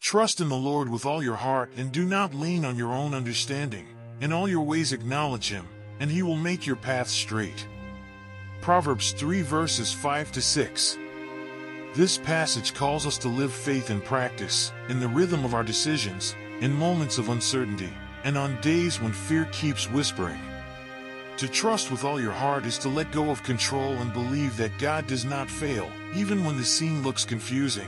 Trust in the Lord with all your heart and do not lean on your own understanding. In all your ways acknowledge Him, and He will make your path straight. Proverbs 3 verses 5 to 6. This passage calls us to live faith in practice, in the rhythm of our decisions, in moments of uncertainty, and on days when fear keeps whispering. To trust with all your heart is to let go of control and believe that God does not fail, even when the scene looks confusing.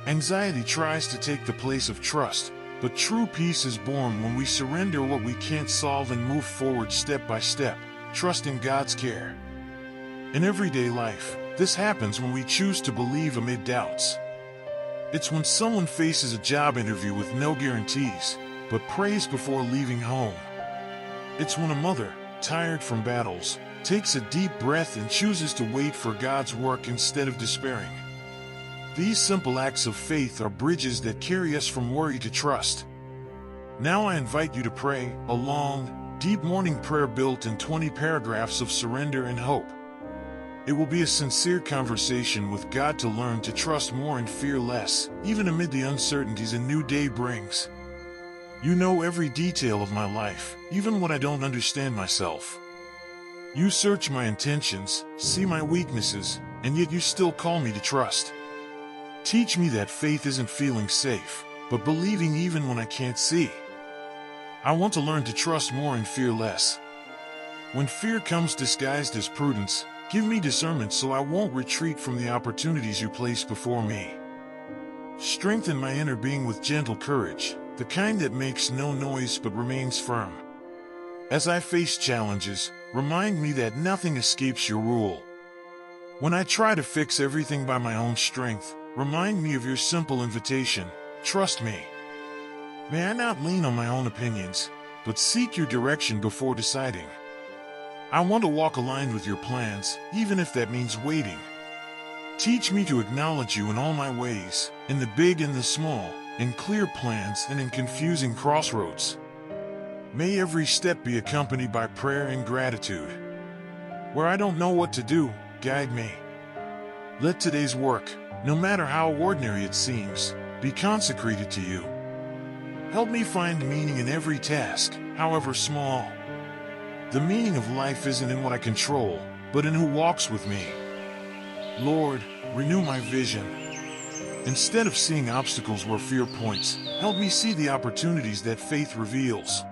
Anxiety tries to take the place of trust, but true peace is born when we surrender what we can't solve and move forward step by step, trusting God's care. In everyday life, this happens when we choose to believe amid doubts. It's when someone faces a job interview with no guarantees, but prays before leaving home. It's when a mother, tired from battles, takes a deep breath and chooses to wait for God's work instead of despairing. These simple acts of faith are bridges that carry us from worry to trust. Now I invite you to pray a long, deep morning prayer built in 20 paragraphs of surrender and hope. It will be a sincere conversation with God to learn to trust more and fear less, even amid the uncertainties a new day brings. You know every detail of my life, even when I don't understand myself. You search my intentions, see my weaknesses, and yet you still call me to trust. Teach me that faith isn't feeling safe, but believing even when I can't see. I want to learn to trust more and fear less. When fear comes disguised as prudence, give me discernment so I won't retreat from the opportunities you place before me. Strengthen my inner being with gentle courage, the kind that makes no noise but remains firm. As I face challenges, remind me that nothing escapes your rule. When I try to fix everything by my own strength, remind me of your simple invitation, trust me. May I not lean on my own opinions, but seek your direction before deciding. I want to walk aligned with your plans, even if that means waiting. Teach me to acknowledge you in all my ways, in the big and the small, in clear plans and in confusing crossroads. May every step be accompanied by prayer and gratitude. Where I don't know what to do, guide me. Let today's work, no matter how ordinary it seems, be consecrated to you. Help me find meaning in every task, however small. The meaning of life isn't in what I control, but in who walks with me. Lord, renew my vision. Instead of seeing obstacles where fear points, help me see the opportunities that faith reveals.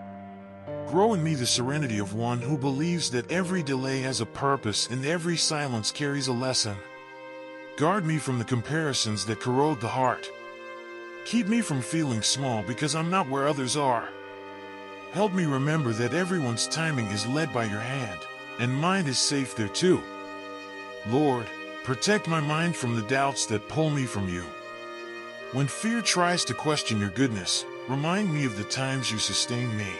Grow in me the serenity of one who believes that every delay has a purpose and every silence carries a lesson. Guard me from the comparisons that corrode the heart. Keep me from feeling small because I'm not where others are. Help me remember that everyone's timing is led by your hand, and mine is safe there too. Lord, protect my mind from the doubts that pull me from you. When fear tries to question your goodness, remind me of the times you sustained me.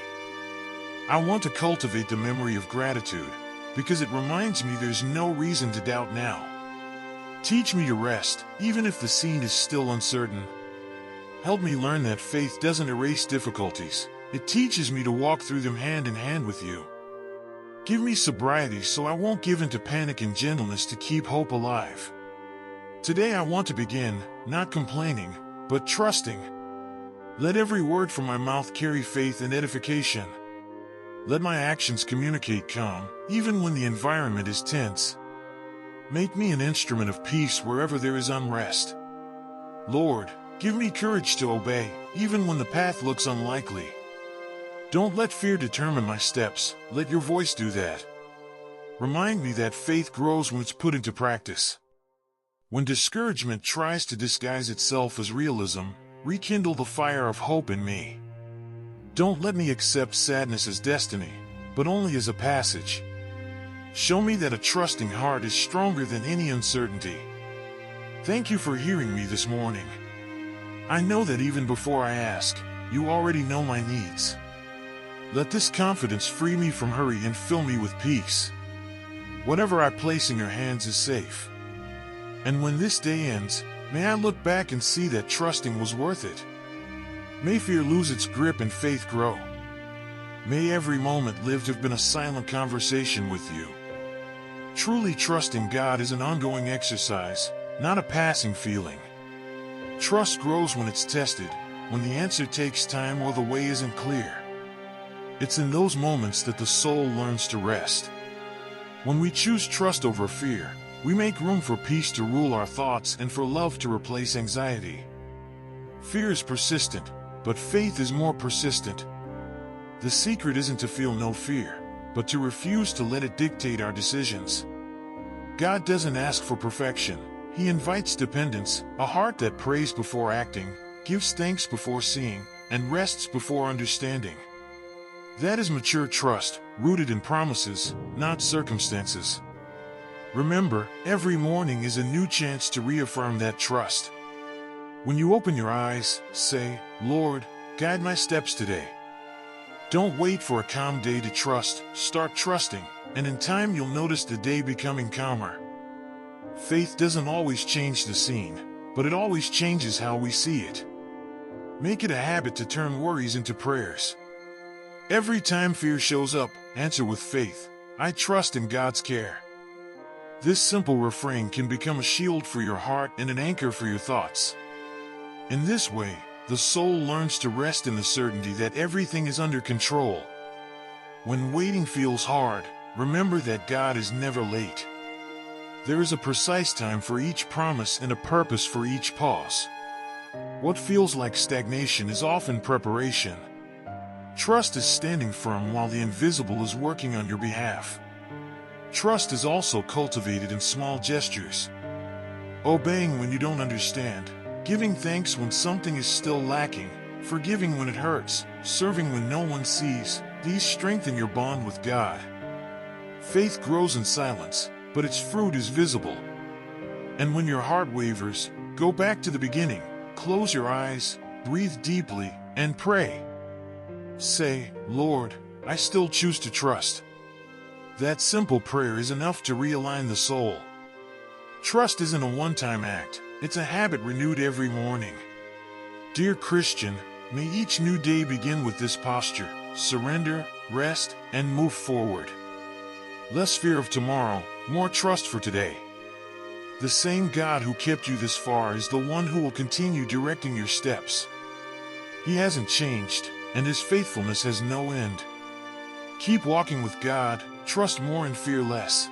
I want to cultivate the memory of gratitude, because it reminds me there's no reason to doubt now. Teach me to rest, even if the scene is still uncertain. Help me learn that faith doesn't erase difficulties. It teaches me to walk through them hand in hand with you. Give me sobriety so I won't give in to panic and gentleness to keep hope alive. Today I want to begin, not complaining, but trusting. Let every word from my mouth carry faith and edification. Let my actions communicate calm, even when the environment is tense. Make me an instrument of peace wherever there is unrest. Lord, give me courage to obey, even when the path looks unlikely. Don't let fear determine my steps, let your voice do that. Remind me that faith grows when it's put into practice. When discouragement tries to disguise itself as realism, rekindle the fire of hope in me. Don't let me accept sadness as destiny, but only as a passage. Show me that a trusting heart is stronger than any uncertainty. Thank you for hearing me this morning. I know that even before I ask, you already know my needs. Let this confidence free me from hurry and fill me with peace. Whatever I place in your hands is safe. And when this day ends, may I look back and see that trusting was worth it. May fear lose its grip and faith grow. May every moment lived have been a silent conversation with you. Truly trusting God is an ongoing exercise, not a passing feeling. Trust grows when it's tested, when the answer takes time or the way isn't clear. It's in those moments that the soul learns to rest. When we choose trust over fear, we make room for peace to rule our thoughts and for love to replace anxiety. Fear is persistent, but faith is more persistent. The secret isn't to feel no fear, but to refuse to let it dictate our decisions. God doesn't ask for perfection. He invites dependence, a heart that prays before acting, gives thanks before seeing, and rests before understanding. That is mature trust, rooted in promises, not circumstances. Remember, every morning is a new chance to reaffirm that trust. When you open your eyes, say, "Lord, guide my steps today." Don't wait for a calm day to trust, start trusting, and in time you'll notice the day becoming calmer. Faith doesn't always change the scene, but it always changes how we see it. Make it a habit to turn worries into prayers. Every time fear shows up, answer with faith, "I trust in God's care." This simple refrain can become a shield for your heart and an anchor for your thoughts. In this way, the soul learns to rest in the certainty that everything is under control. When waiting feels hard, remember that God is never late. There is a precise time for each promise and a purpose for each pause. What feels like stagnation is often preparation. Trust is standing firm while the invisible is working on your behalf. Trust is also cultivated in small gestures. Obeying when you don't understand, giving thanks when something is still lacking, forgiving when it hurts, serving when no one sees, these strengthen your bond with God. Faith grows in silence, but its fruit is visible. And when your heart wavers, go back to the beginning, close your eyes, breathe deeply, and pray. Say, "Lord, I still choose to trust." That simple prayer is enough to realign the soul. Trust isn't a one-time act, it's a habit renewed every morning. Dear Christian, may each new day begin with this posture: surrender, rest, and move forward. Less fear of tomorrow, more trust for today. The same God who kept you this far is the one who will continue directing your steps. He hasn't changed, and His faithfulness has no end. Keep walking with God, trust more and fear less.